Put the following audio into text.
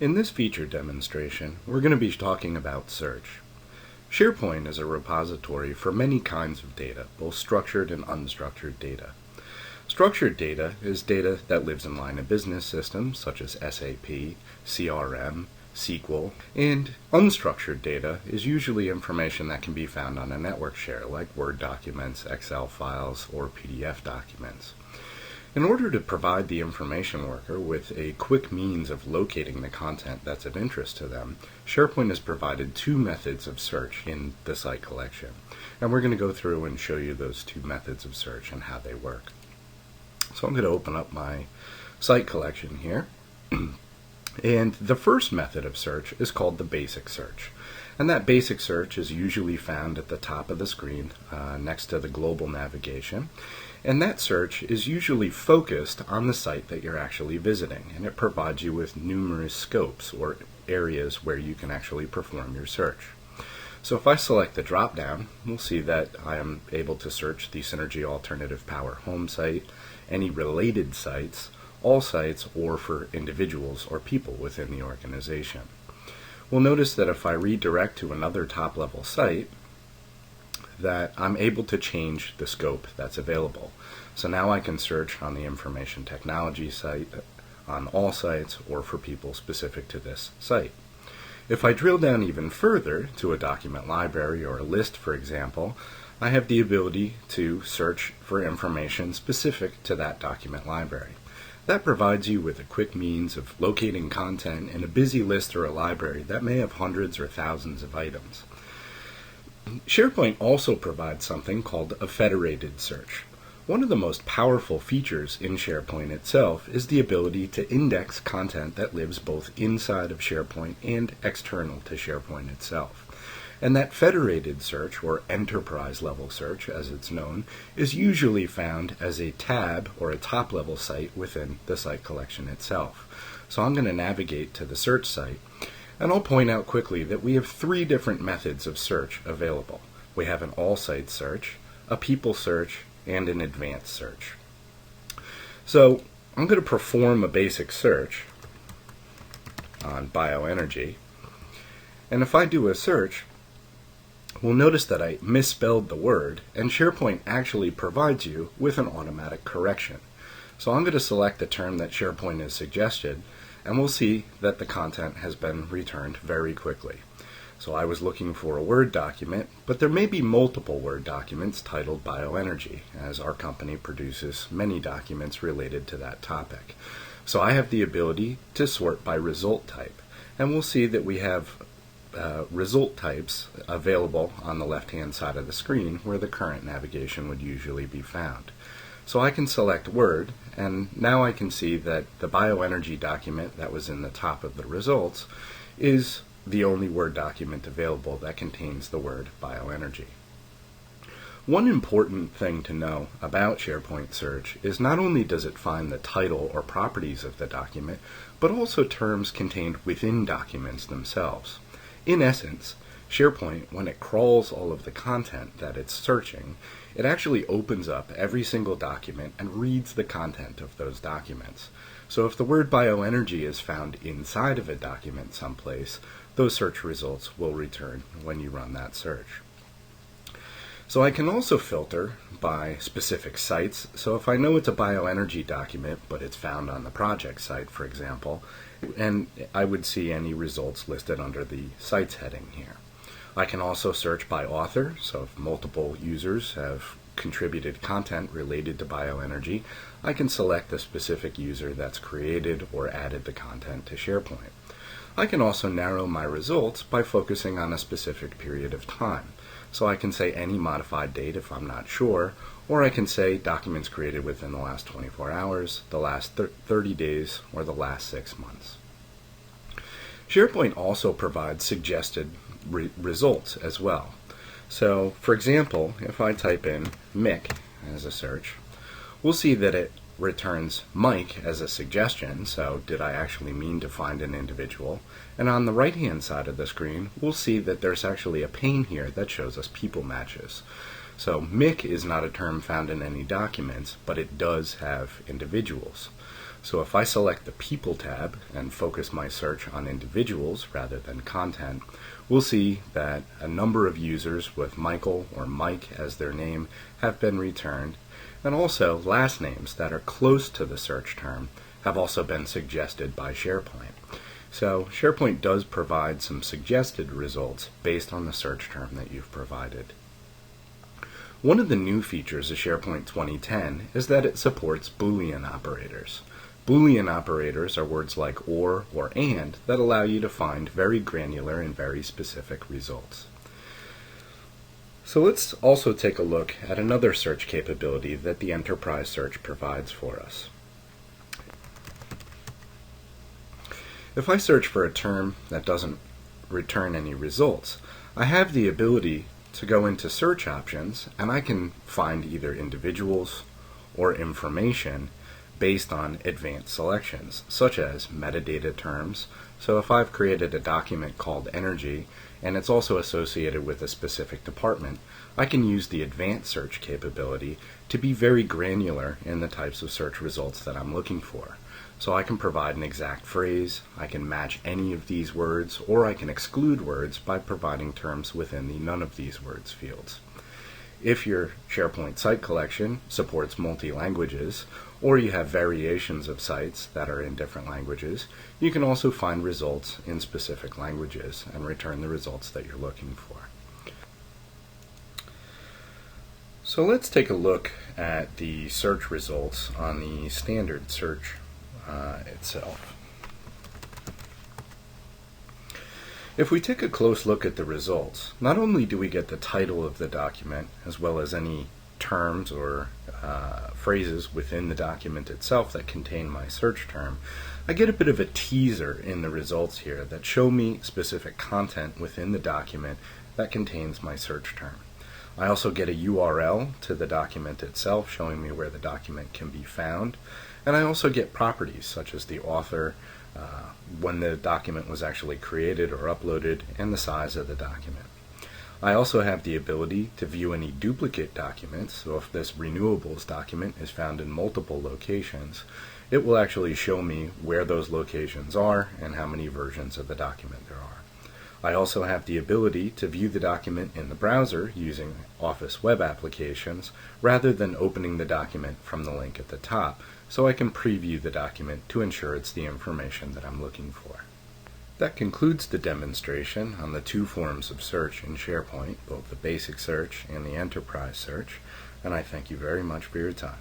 In this feature demonstration, we're going to be talking about search. SharePoint is a repository for many kinds of data, both structured and unstructured data. Structured data is data that lives in line of business systems such as SAP, CRM, SQL, and unstructured data is usually information that can be found on a network share like Word documents, Excel files, or PDF documents. In order to provide the information worker with a quick means of locating the content that's of interest to them, SharePoint has provided two methods of search in the site collection. And we're going to go through and show you those two methods of search and how they work. So I'm going to open up my site collection here. And the first method of search is called the basic search. And that basic search is usually found at the top of the screen next to the global navigation. And that search is usually focused on the site that you're actually visiting, and it provides you with numerous scopes or areas where you can actually perform your search. So if I select the drop-down, we'll see that I am able to search the Synergy Alternative Power home site, any related sites, all sites, or for individuals or people within the organization. We'll notice that if I redirect to another top-level site, that I'm able to change the scope that's available. So now I can search on the information technology site, on all sites, or for people specific to this site. If I drill down even further to a document library or a list, for example, I have the ability to search for information specific to that document library. That provides you with a quick means of locating content in a busy list or a library that may have hundreds or thousands of items. SharePoint also provides something called a federated search. One of the most powerful features in SharePoint itself is the ability to index content that lives both inside of SharePoint and external to SharePoint itself. And that federated search, or enterprise level search as it's known, is usually found as a tab or a top level site within the site collection itself. So I'm going to navigate to the search site. And I'll point out quickly that we have three different methods of search available. We have an all-site search, a people search, and an advanced search. So I'm going to perform a basic search on bioenergy. And if I do a search, we'll notice that I misspelled the word, and SharePoint actually provides you with an automatic correction. So I'm going to select the term that SharePoint has suggested, and we'll see that the content has been returned very quickly. So I was looking for a Word document, but there may be multiple Word documents titled Bioenergy, as our company produces many documents related to that topic. So I have the ability to sort by result type, and we'll see that we have result types available on the left-hand side of the screen where the current navigation would usually be found. So I can select Word, and now I can see that the bioenergy document that was in the top of the results is the only Word document available that contains the word bioenergy. One important thing to know about SharePoint Search is not only does it find the title or properties of the document, but also terms contained within documents themselves. In essence, SharePoint, when it crawls all of the content that it's searching, it actually opens up every single document and reads the content of those documents. So if the word bioenergy is found inside of a document someplace, those search results will return when you run that search. So I can also filter by specific sites. So if I know it's a bioenergy document, but it's found on the project site, for example, and I would see any results listed under the sites heading here. I can also search by author, so if multiple users have contributed content related to bioenergy, I can select the specific user that's created or added the content to SharePoint. I can also narrow my results by focusing on a specific period of time. So I can say any modified date if I'm not sure, or I can say documents created within the last 24 hours, the last 30 days, or the last 6 months. SharePoint also provides suggested results as well. So, for example, if I type in Mick as a search, we'll see that it returns Mike as a suggestion, so did I actually mean to find an individual? And on the right hand side of the screen, we'll see that there's actually a pane here that shows us people matches. So Mick is not a term found in any documents, but it does have individuals. So if I select the People tab and focus my search on individuals rather than content, we'll see that a number of users with Michael or Mike as their name have been returned, and also last names that are close to the search term have also been suggested by SharePoint. So SharePoint does provide some suggested results based on the search term that you've provided. One of the new features of SharePoint 2010 is that it supports Boolean operators. Boolean operators are words like or and that allow you to find very granular and very specific results. So let's also take a look at another search capability that the Enterprise Search provides for us. If I search for a term that doesn't return any results, I have the ability to go into search options and I can find either individuals or information based on advanced selections, such as metadata terms. So if I've created a document called energy and it's also associated with a specific department, I can use the advanced search capability to be very granular in the types of search results that I'm looking for. So I can provide an exact phrase, I can match any of these words, or I can exclude words by providing terms within the none of these words fields. If your SharePoint site collection supports multi-languages, or you have variations of sites that are in different languages, you can also find results in specific languages and return the results that you're looking for. So let's take a look at the search results on the standard search itself. If we take a close look at the results, not only do we get the title of the document as well as any terms or phrases within the document itself that contain my search term, I get a bit of a teaser in the results here that show me specific content within the document that contains my search term. I also get a URL to the document itself showing me where the document can be found, and I also get properties such as the author, when the document was actually created or uploaded, and the size of the document. I also have the ability to view any duplicate documents, so if this renewables document is found in multiple locations, it will actually show me where those locations are and how many versions of the document there are. I also have the ability to view the document in the browser using Office web applications rather than opening the document from the link at the top, so I can preview the document to ensure it's the information that I'm looking for. That concludes the demonstration on the two forms of search in SharePoint, both the basic search and the enterprise search, and I thank you very much for your time.